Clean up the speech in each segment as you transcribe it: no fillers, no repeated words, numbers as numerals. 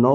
9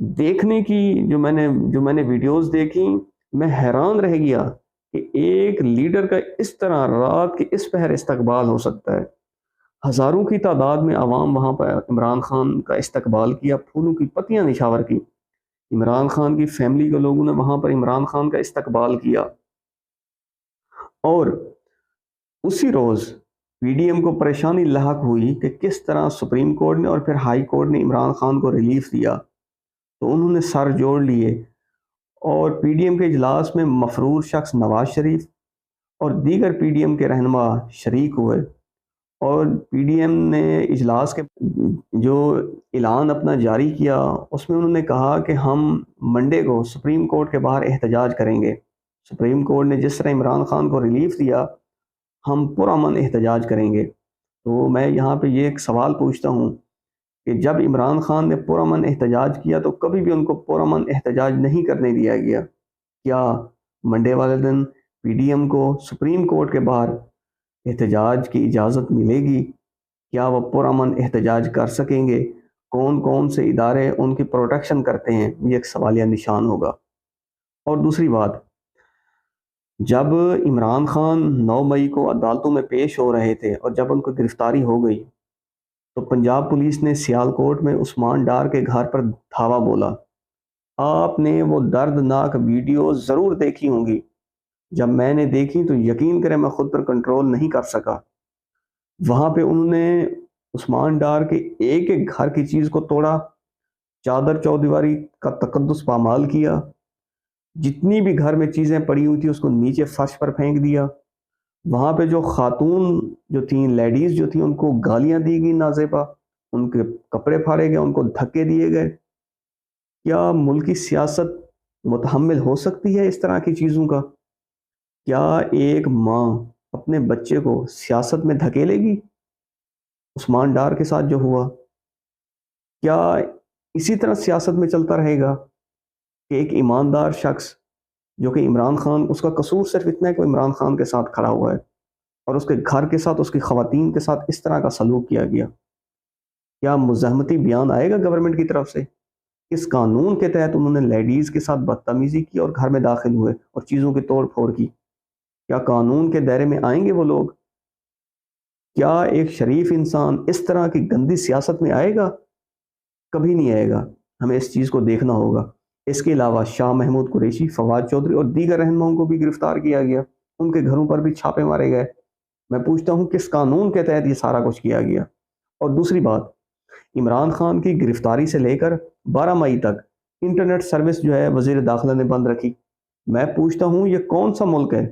دیکھنے کی جو میں نے ویڈیوز دیکھی، میں حیران رہ گیا کہ ایک لیڈر کا اس طرح رات کے اس پہر استقبال ہو سکتا ہے۔ ہزاروں کی تعداد میں عوام وہاں پر عمران خان کا استقبال کیا، پھولوں کی پتیاں نچھاور کی۔ عمران خان کی فیملی کے لوگوں نے وہاں پر عمران خان کا استقبال کیا، اور اسی روز پی ڈی ایم کو پریشانی لاحق ہوئی کہ کس طرح سپریم کورٹ نے اور پھر ہائی کورٹ نے عمران خان کو ریلیف دیا، تو انہوں نے سر جوڑ لیے اور پی ڈی ایم کے اجلاس میں مفرور شخص نواز شریف اور دیگر پی ڈی ایم کے رہنما شریک ہوئے، اور پی ڈی ایم نے اجلاس کے جو اعلان اپنا جاری کیا اس میں انہوں نے کہا کہ ہم منڈے کو سپریم کورٹ کے باہر احتجاج کریں گے۔ سپریم کورٹ نے جس طرح عمران خان کو ریلیف دیا، ہم پرامن احتجاج کریں گے۔ تو میں یہاں پہ یہ ایک سوال پوچھتا ہوں کہ جب عمران خان نے پرامن احتجاج کیا تو کبھی بھی ان کو پرامن احتجاج نہیں کرنے دیا گیا، کیا منڈے والے دن پی ڈی ایم کو سپریم کورٹ کے باہر احتجاج کی اجازت ملے گی؟ کیا وہ پرامن احتجاج کر سکیں گے؟ کون کون سے ادارے ان کی پروٹیکشن کرتے ہیں؟ یہ ایک سوالیہ نشان ہوگا۔ اور دوسری بات، جب عمران خان 9 مئی کو عدالتوں میں پیش ہو رہے تھے اور جب ان کو گرفتاری ہو گئی تو پنجاب پولیس نے سیالکوٹ میں عثمان ڈار کے گھر پر دھاوا بولا۔ آپ نے وہ دردناک ویڈیو ضرور دیکھی ہوں گی۔ جب میں نے دیکھی تو یقین کریں میں خود پر کنٹرول نہیں کر سکا۔ وہاں پہ انہوں نے عثمان ڈار کے ایک ایک گھر کی چیز کو توڑا، چادر چودیواری کا تقدس پامال کیا، جتنی بھی گھر میں چیزیں پڑی ہوئی تھی اس کو نیچے فرش پر پھینک دیا۔ وہاں پہ جو خاتون جو تھیں، لیڈیز جو تھیں، ان کو گالیاں دی گئی نازیبا، ان کے کپڑے پھاڑے گئے، ان کو دھکے دیے گئے۔ کیا ملکی سیاست متحمل ہو سکتی ہے اس طرح کی چیزوں کا؟ کیا ایک ماں اپنے بچے کو سیاست میں دھکیلے گی؟ عثمان ڈار کے ساتھ جو ہوا، کیا اسی طرح سیاست میں چلتا رہے گا کہ ایک ایماندار شخص جو کہ عمران خان، اس کا قصور صرف اتنا ہے کہ وہ عمران خان کے ساتھ کھڑا ہوا ہے اور اس کے گھر کے ساتھ، اس کی خواتین کے ساتھ اس طرح کا سلوک کیا گیا، کیا مزاحمتی بیان آئے گا گورنمنٹ کی طرف سے؟ اس قانون کے تحت انہوں نے لیڈیز کے ساتھ بدتمیزی کی اور گھر میں داخل ہوئے اور چیزوں کی توڑ پھوڑ کی، کیا قانون کے دائرے میں آئیں گے وہ لوگ؟ کیا ایک شریف انسان اس طرح کی گندی سیاست میں آئے گا؟ کبھی نہیں آئے گا۔ ہمیں اس چیز کو دیکھنا ہوگا۔ اس کے علاوہ شاہ محمود قریشی، فواد چودھری اور دیگر رہنماؤں کو بھی گرفتار کیا گیا، ان کے گھروں پر بھی چھاپے مارے گئے۔ میں پوچھتا ہوں کس قانون کے تحت یہ سارا کچھ کیا گیا؟ اور دوسری بات، عمران خان کی گرفتاری سے لے کر 12 مئی تک انٹرنیٹ سروس جو ہے وزیر داخلہ نے بند رکھی۔ میں پوچھتا ہوں یہ کون سا ملک ہے؟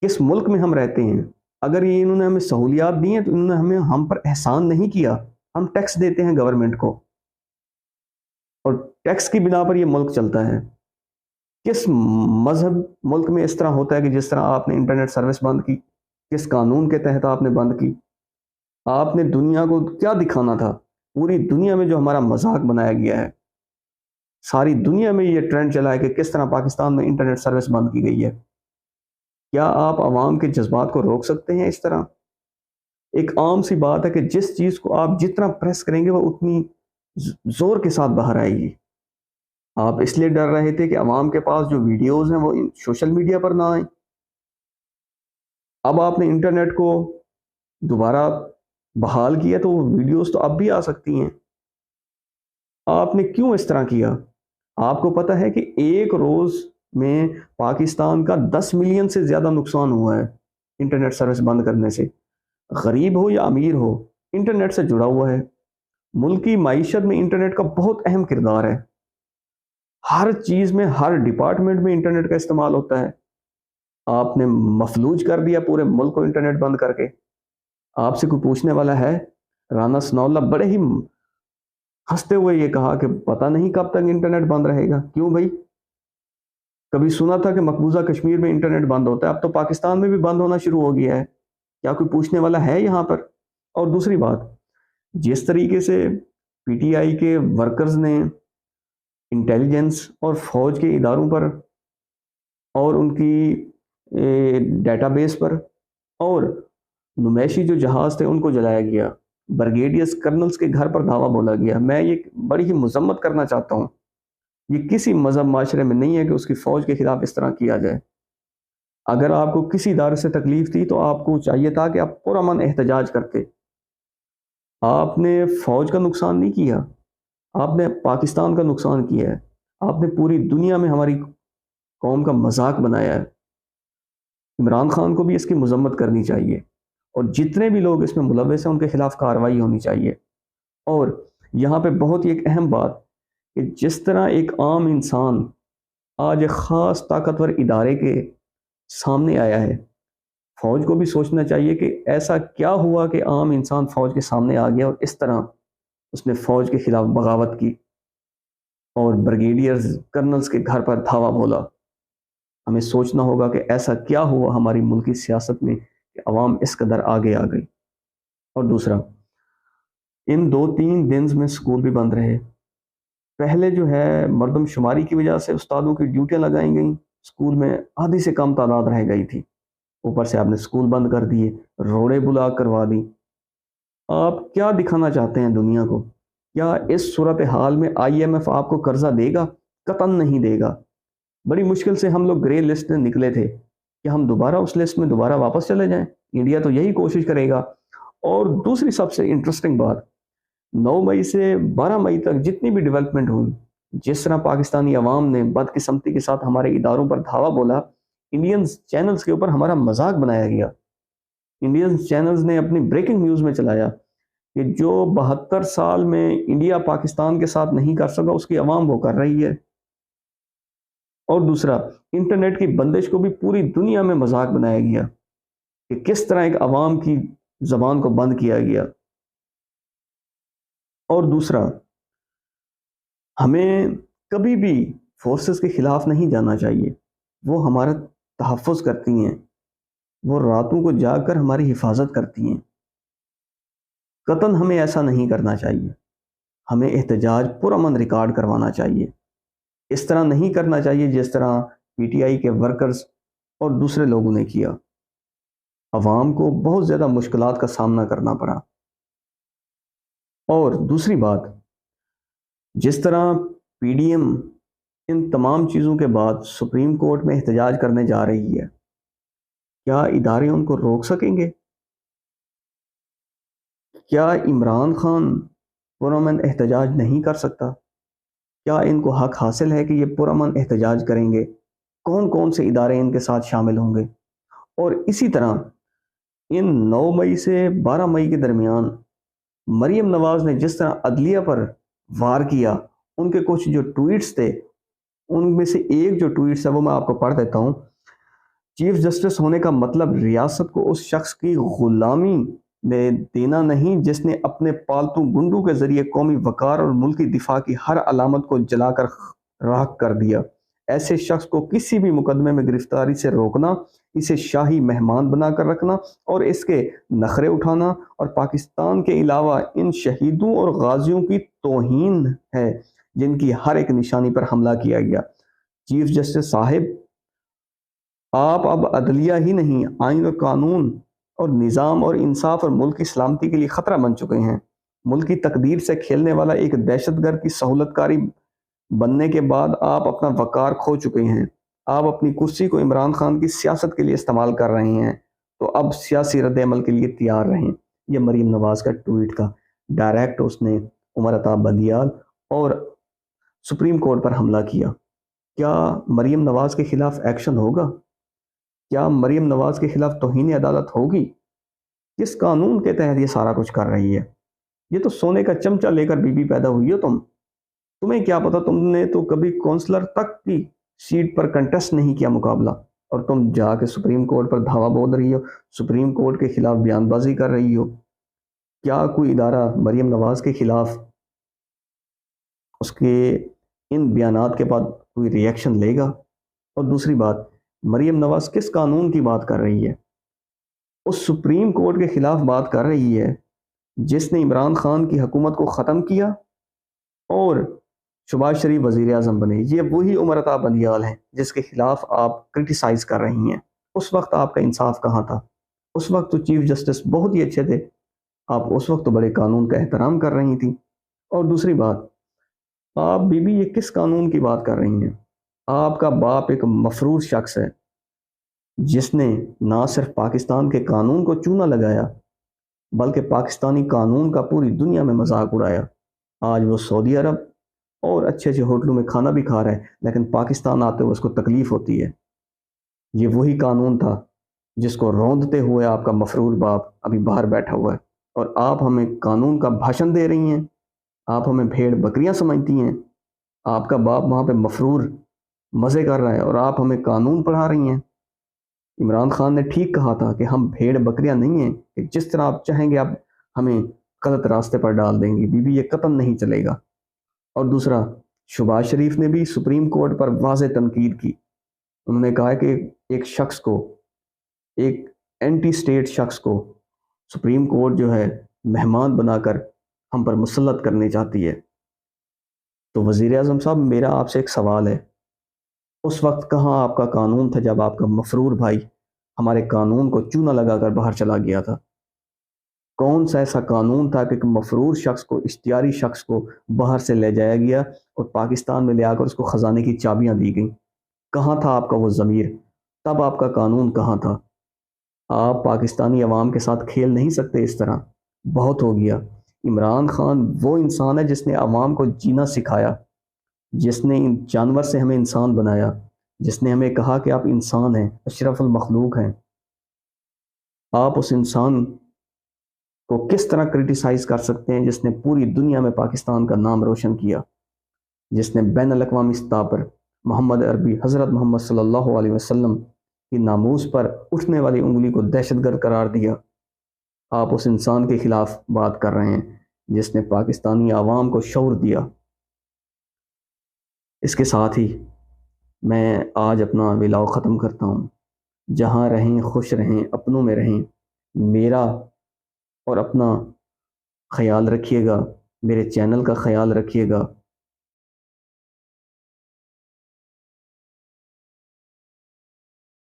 کس ملک میں ہم رہتے ہیں؟ اگر یہ انہوں نے ہمیں سہولیات دی ہیں تو انہوں نے ہم پر احسان نہیں کیا۔ ہم ٹیکس دیتے ہیں گورنمنٹ کو اور ٹیکس کی بنا پر یہ ملک چلتا ہے۔ کس مذہب ملک میں اس طرح ہوتا ہے کہ جس طرح آپ نے انٹرنیٹ سروس بند کی؟ کس قانون کے تحت آپ نے بند کی؟ آپ نے دنیا کو کیا دکھانا تھا؟ پوری دنیا میں جو ہمارا مذاق بنایا گیا ہے، ساری دنیا میں یہ ٹرینڈ چلا ہے کہ کس طرح پاکستان میں انٹرنیٹ سروس بند کی گئی ہے۔ کیا آپ عوام کے جذبات کو روک سکتے ہیں اس طرح؟ ایک عام سی بات ہے کہ جس چیز کو آپ جتنا پریس کریں گے وہ اتنی زور کے ساتھ باہر آئے گی۔ آپ اس لیے ڈر رہے تھے کہ عوام کے پاس جو ویڈیوز ہیں وہ سوشل میڈیا پر نہ آئیں۔ اب آپ نے انٹرنیٹ کو دوبارہ بحال کیا تو وہ ویڈیوز تو اب بھی آ سکتی ہیں۔ آپ نے کیوں اس طرح کیا؟ آپ کو پتہ ہے کہ ایک روز میں پاکستان کا 10 ملین سے زیادہ نقصان ہوا ہے انٹرنیٹ سروس بند کرنے سے۔ غریب ہو یا امیر ہو، انٹرنیٹ سے جڑا ہوا ہے۔ ملکی معیشت میں انٹرنیٹ کا بہت اہم کردار ہے۔ ہر چیز میں، ہر ڈپارٹمنٹ میں انٹرنیٹ کا استعمال ہوتا ہے۔ آپ نے مفلوج کر دیا پورے ملک کو انٹرنیٹ بند کر کے۔ آپ سے کوئی پوچھنے والا ہے؟ رانا ثناء اللہ بڑے ہی ہنستے ہوئے یہ کہا کہ پتہ نہیں کب تک انٹرنیٹ بند رہے گا۔ کیوں بھائی؟ کبھی سنا تھا کہ مقبوضہ کشمیر میں انٹرنیٹ بند ہوتا ہے؟ اب تو پاکستان میں بھی بند ہونا شروع ہو گیا ہے۔ کیا کوئی پوچھنے والا ہے یہاں پر؟ اور دوسری بات، جس طریقے سے پی ٹی آئی کے ورکرز نے انٹیلیجنس اور فوج کے اداروں پر اور ان کی ڈیٹا بیس پر اور نمائشی جو جہاز تھے ان کو جلایا گیا، برگیڈیئرز کرنلز کے گھر پر دھاوا بولا گیا. میں یہ بڑی ہی مذمت کرنا چاہتا ہوں. یہ کسی مذہب معاشرے میں نہیں ہے کہ اس کی فوج کے خلاف اس طرح کیا جائے. اگر آپ کو کسی ادارے سے تکلیف تھی تو آپ کو چاہیے تھا کہ آپ پرامن احتجاج کرتے. آپ نے فوج کا نقصان نہیں کیا، آپ نے پاکستان کا نقصان کیا ہے. آپ نے پوری دنیا میں ہماری قوم کا مذاق بنایا ہے. عمران خان کو بھی اس کی مذمت کرنی چاہیے، اور جتنے بھی لوگ اس میں ملوث ہیں ان کے خلاف کارروائی ہونی چاہیے. اور یہاں پہ بہت ہی ایک اہم بات کہ جس طرح ایک عام انسان آج ایک خاص طاقتور ادارے کے سامنے آیا ہے، فوج کو بھی سوچنا چاہیے کہ ایسا کیا ہوا کہ عام انسان فوج کے سامنے آ گیا اور اس طرح اس نے فوج کے خلاف بغاوت کی اور برگیڈیئرز کرنلز کے گھر پر دھاوا بولا. ہمیں سوچنا ہوگا کہ ایسا کیا ہوا ہماری ملکی سیاست میں کہ عوام اس قدر آگے آ گئی. اور دوسرا، ان 2-3 دن میں سکول بھی بند رہے. پہلے جو ہے مردم شماری کی وجہ سے استادوں کی ڈیوٹیاں لگائی گئیں، سکول میں آدھی سے کم تعداد رہ گئی تھی. اوپر سے آپ نے سکول بند کر دیے، روڈیں بلاک کروا دی. آپ کیا دکھانا چاہتے ہیں دنیا کو؟ کیا اس صورتحال میں IMF آپ کو قرضہ دے گا؟ قطعاً نہیں دے گا. بڑی مشکل سے ہم لوگ گرے لسٹ میں نکلے تھے کہ ہم دوبارہ اس لسٹ میں دوبارہ واپس چلے جائیں. انڈیا تو یہی کوشش کرے گا. اور دوسری سب سے انٹرسٹنگ بات، 9 مئی سے 12 مئی تک جتنی بھی ڈیولپمنٹ ہوئی، جس طرح پاکستانی عوام نے بدقسمتی کے ساتھ ہمارے اداروں پر دھاوا بولا، انڈین چینلز کے اوپر ہمارا مذاق بنایا گیا. انڈین چینلز نے اپنی بریکنگ نیوز میں چلایا کہ جو 72 سال میں انڈیا پاکستان کے ساتھ نہیں کر سکا اس کی عوام وہ کر رہی ہے. اور دوسرا، انٹرنیٹ کی بندش کو بھی پوری دنیا میں مذاق بنایا گیا کہ کس طرح ایک عوام کی زبان کو بند کیا گیا. اور دوسرا، ہمیں کبھی بھی فورسز کے خلاف نہیں جانا چاہیے. وہ ہمارا تحفظ کرتی ہیں، وہ راتوں کو جاگ کر ہماری حفاظت کرتی ہیں. قطعاً ہمیں ایسا نہیں کرنا چاہیے. ہمیں احتجاج پرامن ریکارڈ کروانا چاہیے. اس طرح نہیں کرنا چاہیے جس طرح PTI کے ورکرز اور دوسرے لوگوں نے کیا. عوام کو بہت زیادہ مشکلات کا سامنا کرنا پڑا. اور دوسری بات، جس طرح PDM ان تمام چیزوں کے بعد سپریم کورٹ میں احتجاج کرنے جا رہی ہے، کیا ادارے ان کو روک سکیں گے؟ کیا عمران خان پرامن احتجاج نہیں کر سکتا؟ کیا ان کو حق حاصل ہے کہ یہ پرامن احتجاج کریں گے؟ کون کون سے ادارے ان کے ساتھ شامل ہوں گے؟ اور اسی طرح ان 9 مئی سے 12 مئی کے درمیان مریم نواز نے جس طرح عدلیہ پر وار کیا، ان کے کچھ جو ٹویٹس تھے، ان میں سے ایک جو ٹویٹس ہے وہ میں آپ کو پڑھ دیتا ہوں. چیف جسٹس ہونے کا مطلب ریاست کو اس شخص کی غلامی میں دینا نہیں جس نے اپنے پالتو گنڈوں کے ذریعے قومی وقار اور ملکی دفاع کی ہر علامت کو جلا کر راکھ کر دیا. ایسے شخص کو کسی بھی مقدمے میں گرفتاری سے روکنا، اسے شاہی مہمان بنا کر رکھنا اور اس کے نخرے اٹھانا اور پاکستان کے علاوہ ان شہیدوں اور غازیوں کی توہین ہے جن کی ہر ایک نشانی پر حملہ کیا گیا. چیف جسٹس صاحب، آپ اب عدلیہ ہی نہیں، آئین اور قانون اور نظام اور انصاف اور ملک کی سلامتی کے لیے خطرہ بن چکے ہیں. ملک کی تقدیر سے کھیلنے والا ایک دہشت گرد کی سہولت کاری بننے کے بعد آپ اپنا وقار کھو چکے ہیں. آپ اپنی کرسی کو عمران خان کی سیاست کے لیے استعمال کر رہے ہیں، تو اب سیاسی رد عمل کے لیے تیار رہیں. یہ مریم نواز کا ٹویٹ تھا. ڈائریکٹ اس نے عمر عطا بندیال اور سپریم کورٹ پر حملہ کیا. کیا مریم نواز کے خلاف ایکشن ہوگا؟ کیا مریم نواز کے خلاف توہین عدالت ہوگی؟ کس قانون کے تحت یہ سارا کچھ کر رہی ہے؟ یہ تو سونے کا چمچہ لے کر بی بی پیدا ہوئی ہو تمہیں کیا پتا؟ تم نے تو کبھی کونسلر تک کی سیٹ پر کنٹیسٹ نہیں کیا مقابلہ، اور تم جا کے سپریم کورٹ پر دھاوا بول رہی ہو، سپریم کورٹ کے خلاف بیان بازی کر رہی ہو. کیا کوئی ادارہ مریم نواز کے خلاف اس کے ان بیانات کے بعد کوئی ری ایکشن لے گا؟ اور دوسری بات، مریم نواز کس قانون کی بات کر رہی ہے؟ اس سپریم کورٹ کے خلاف بات کر رہی ہے جس نے عمران خان کی حکومت کو ختم کیا اور شہباز شریف وزیر اعظم بنے. یہ وہی عمر عطا بندیال ہیں جس کے خلاف آپ کرٹیسائز کر رہی ہیں. اس وقت آپ کا انصاف کہاں تھا؟ اس وقت تو چیف جسٹس بہت ہی اچھے تھے. آپ اس وقت تو بڑے قانون کا احترام کر رہی تھیں۔ اور دوسری بات، آپ بی یہ کس قانون کی بات کر رہی ہیں؟ آپ کا باپ ایک مفروض شخص ہے جس نے نہ صرف پاکستان کے قانون کو چونا لگایا بلکہ پاکستانی قانون کا پوری دنیا میں مذاق اڑایا۔ آج وہ سعودی عرب اور اچھے اچھے ہوٹلوں میں کھانا بھی کھا رہا ہے، لیکن پاکستان آتے ہوئے اس کو تکلیف ہوتی ہے۔ یہ وہی قانون تھا جس کو روندتے ہوئے آپ کا مفرور باپ ابھی باہر بیٹھا ہوا ہے، اور آپ ہمیں قانون کا بھاشن دے رہی ہیں۔ آپ ہمیں بھیڑ بکریاں سمجھتی ہیں۔ آپ کا باپ وہاں پہ مفرور مزے کر رہا ہے اور آپ ہمیں قانون پڑھا رہی ہیں۔ عمران خان نے ٹھیک کہا تھا کہ ہم بھیڑ بکریاں نہیں ہیں کہ جس طرح آپ چاہیں گے آپ ہمیں غلط راستے پر ڈال دیں گی۔ یہ قطعاً نہیں چلے گا۔ اور دوسرا، شہباز شریف نے بھی سپریم کورٹ پر واضح تنقید کی۔ انہوں نے کہا کہ ایک شخص کو، ایک اینٹی اسٹیٹ شخص کو سپریم کورٹ جو ہے مہمان بنا کر ہم پر مسلط کرنے چاہتی ہے۔ تو وزیر اعظم صاحب، میرا آپ سے ایک سوال ہے، اس وقت کہاں آپ کا قانون تھا جب آپ کا مفرور بھائی ہمارے قانون کو چونا لگا کر باہر چلا گیا تھا؟ کون سا ایسا قانون تھا کہ ایک مفرور شخص کو، اشتیاری شخص کو باہر سے لے جایا گیا اور پاکستان میں لے آ کر اس کو خزانے کی چابیاں دی گئیں؟ کہاں تھا آپ کا وہ ضمیر؟ تب آپ کا قانون کہاں تھا؟ آپ پاکستانی عوام کے ساتھ کھیل نہیں سکتے اس طرح، بہت ہو گیا۔ عمران خان وہ انسان ہے جس نے عوام کو جینا سکھایا، جس نے جانور سے ہمیں انسان بنایا، جس نے ہمیں کہا کہ آپ انسان ہیں، اشرف المخلوق ہیں۔ آپ اس انسان کو کس طرح کرٹیسائز کر سکتے ہیں جس نے پوری دنیا میں پاکستان کا نام روشن کیا، جس نے بین الاقوامی سطح پر محمد عربی، حضرت محمد صلی اللہ علیہ وسلم کی ناموس پر اٹھنے والی انگلی کو دہشت گرد قرار دیا؟ آپ اس انسان کے خلاف بات کر رہے ہیں جس نے پاکستانی عوام کو شعور دیا۔ اس کے ساتھ ہی میں آج اپنا ولاؤ ختم کرتا ہوں۔ جہاں رہیں خوش رہیں، اپنوں میں رہیں۔ میرا اور اپنا خیال رکھیے گا، میرے چینل کا خیال رکھیے گا۔